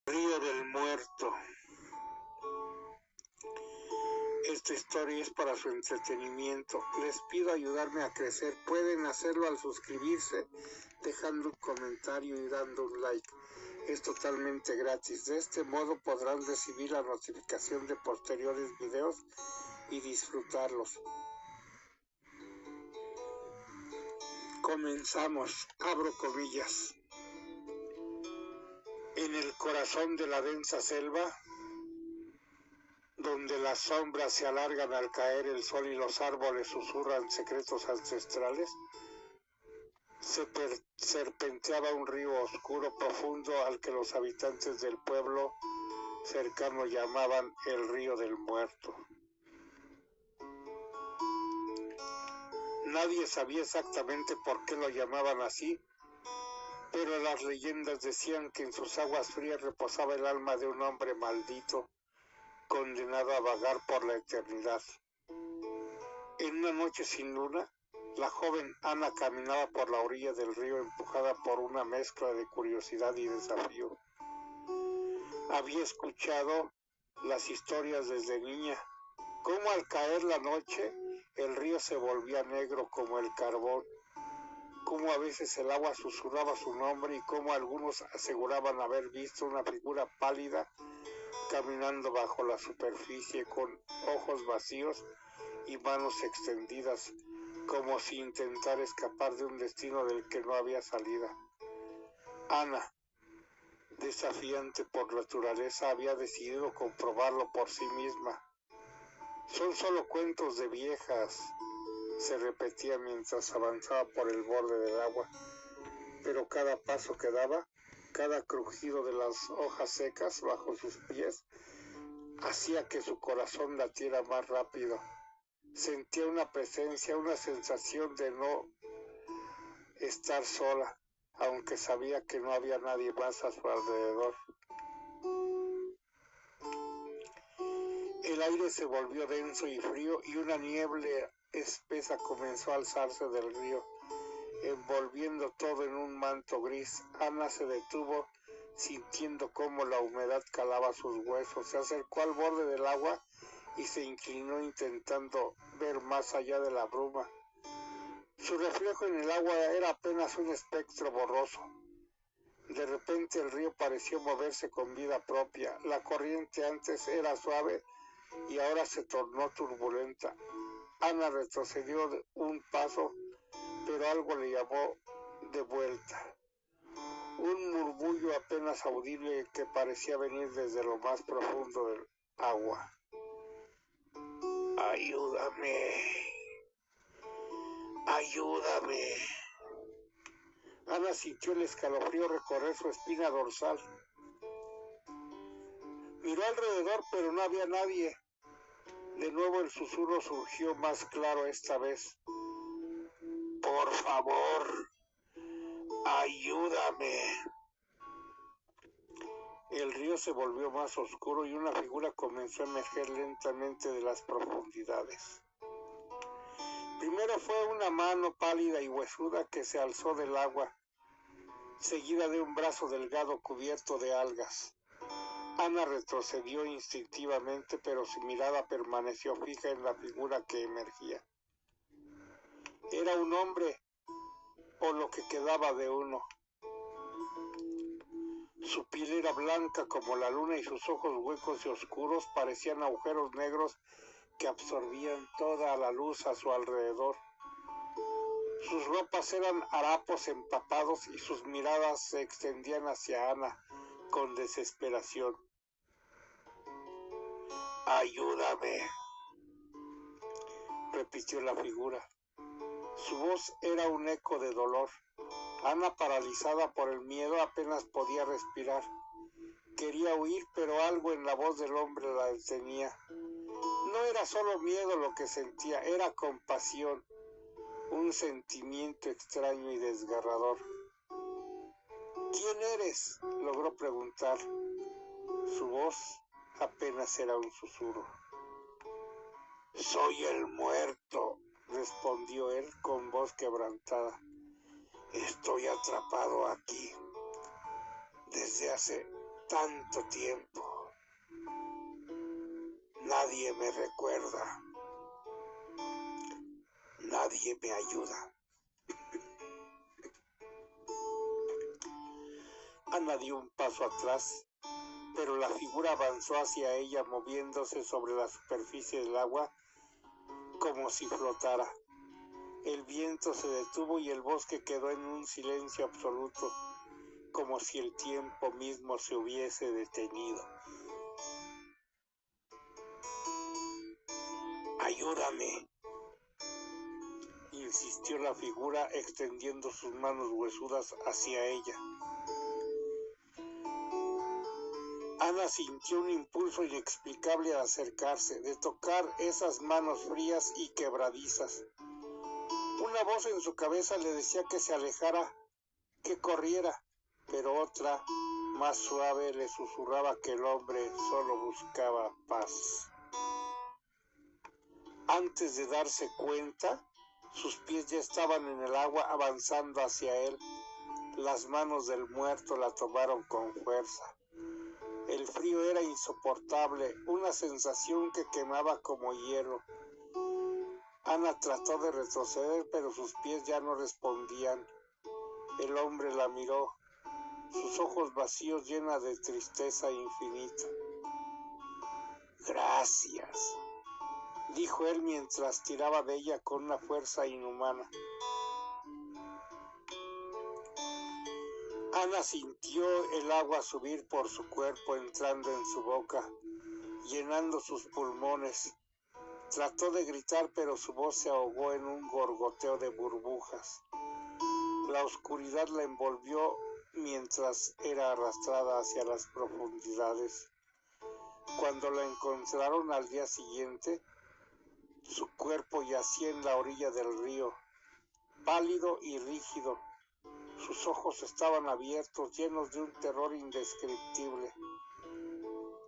Río del Muerto. Esta historia es para su entretenimiento. Les pido ayudarme a crecer. Pueden hacerlo al suscribirse, dejando un comentario y dando un like. Es totalmente gratis. De este modo podrán recibir la notificación de posteriores videos y disfrutarlos. Comenzamos. Abro comillas. En el corazón de la densa selva, donde las sombras se alargan al caer el sol y los árboles susurran secretos ancestrales, se serpenteaba un río oscuro profundo al que los habitantes del pueblo cercano llamaban el Río del Muerto. Nadie sabía exactamente por qué lo llamaban así, pero las leyendas decían que en sus aguas frías reposaba el alma de un hombre maldito, condenado a vagar por la eternidad. En una noche sin luna, la joven Ana caminaba por la orilla del río empujada por una mezcla de curiosidad y desafío. Había escuchado las historias desde niña, cómo al caer la noche el río se volvía negro como el carbón, cómo a veces el agua susurraba su nombre y cómo algunos aseguraban haber visto una figura pálida caminando bajo la superficie con ojos vacíos y manos extendidas, como si intentara escapar de un destino del que no había salida. Ana, desafiante por naturaleza, había decidido comprobarlo por sí misma. Son solo cuentos de viejas, se repetía mientras avanzaba por el borde del agua, pero cada paso que daba, cada crujido de las hojas secas bajo sus pies, hacía que su corazón latiera más rápido. Sentía una presencia, una sensación de no estar sola, aunque sabía que no había nadie más a su alrededor. El aire se volvió denso y frío y una niebla espesa comenzó a alzarse del río, envolviendo todo en un manto gris. Ana se detuvo, sintiendo cómo la humedad calaba sus huesos. Se acercó al borde del agua y se inclinó intentando ver más allá de la bruma. Su reflejo en el agua era apenas un espectro borroso. De repente el río pareció moverse con vida propia. La corriente antes era suave y ahora se tornó turbulenta. Ana retrocedió un paso, pero algo le llamó de vuelta. Un murmullo apenas audible que parecía venir desde lo más profundo del agua. ¡Ayúdame! ¡Ayúdame! Ana sintió el escalofrío recorrer su espina dorsal. Miró alrededor, pero no había nadie. De nuevo el susurro surgió más claro esta vez. ¡Por favor! ¡Ayúdame! El río se volvió más oscuro y una figura comenzó a emerger lentamente de las profundidades. Primero fue una mano pálida y huesuda que se alzó del agua, seguida de un brazo delgado cubierto de algas. Ana retrocedió instintivamente, pero su mirada permaneció fija en la figura que emergía. Era un hombre, o lo que quedaba de uno. Su piel era blanca como la luna y sus ojos huecos y oscuros parecían agujeros negros que absorbían toda la luz a su alrededor. Sus ropas eran harapos empapados y sus miradas se extendían hacia Ana con desesperación. ¡Ayúdame!, repitió la figura. Su voz era un eco de dolor. Ana, paralizada por el miedo, apenas podía respirar. Quería huir, pero algo en la voz del hombre la detenía. No era solo miedo lo que sentía, era compasión, un sentimiento extraño y desgarrador. ¿Quién eres?, logró preguntar. Su voz apenas era un susurro. Soy el muerto, respondió él con voz quebrantada. Estoy atrapado aquí desde hace tanto tiempo. Nadie me recuerda. Nadie me ayuda. Ana dio un paso atrás, pero la figura avanzó hacia ella moviéndose sobre la superficie del agua como si flotara. El viento se detuvo y el bosque quedó en un silencio absoluto, como si el tiempo mismo se hubiese detenido. «Ayúdame», insistió la figura extendiendo sus manos huesudas hacia ella. Ana sintió un impulso inexplicable al acercarse, de tocar esas manos frías y quebradizas. Una voz en su cabeza le decía que se alejara, que corriera, pero otra, más suave, le susurraba que el hombre solo buscaba paz. Antes de darse cuenta, sus pies ya estaban en el agua avanzando hacia él. Las manos del muerto la tomaron con fuerza. El frío era insoportable, una sensación que quemaba como hielo. Ana trató de retroceder, pero sus pies ya no respondían. El hombre la miró, sus ojos vacíos llenos de tristeza infinita. «Gracias», dijo él mientras tiraba de ella con una fuerza inhumana. Ana sintió el agua subir por su cuerpo, entrando en su boca, llenando sus pulmones. Trató de gritar, pero su voz se ahogó en un gorgoteo de burbujas. La oscuridad la envolvió mientras era arrastrada hacia las profundidades. Cuando la encontraron al día siguiente, su cuerpo yacía en la orilla del río, pálido y rígido. Sus ojos estaban abiertos, llenos de un terror indescriptible.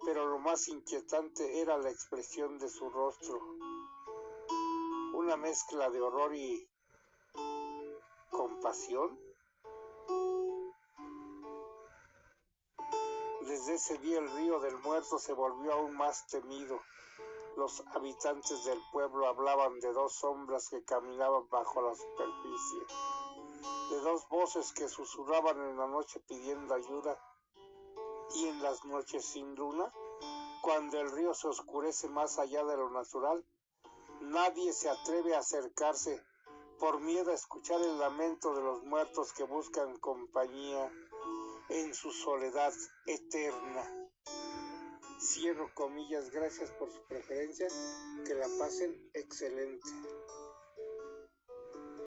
Pero lo más inquietante era la expresión de su rostro. Una mezcla de horror y compasión. Desde ese día el río del muerto se volvió aún más temido. Los habitantes del pueblo hablaban de dos sombras que caminaban bajo la superficie, de dos voces que susurraban en la noche pidiendo ayuda, y en las noches sin luna, cuando el río se oscurece más allá de lo natural, nadie se atreve a acercarse por miedo a escuchar el lamento de los muertos que buscan compañía en su soledad eterna. Cierro comillas, gracias por su preferencia, que la pasen excelente.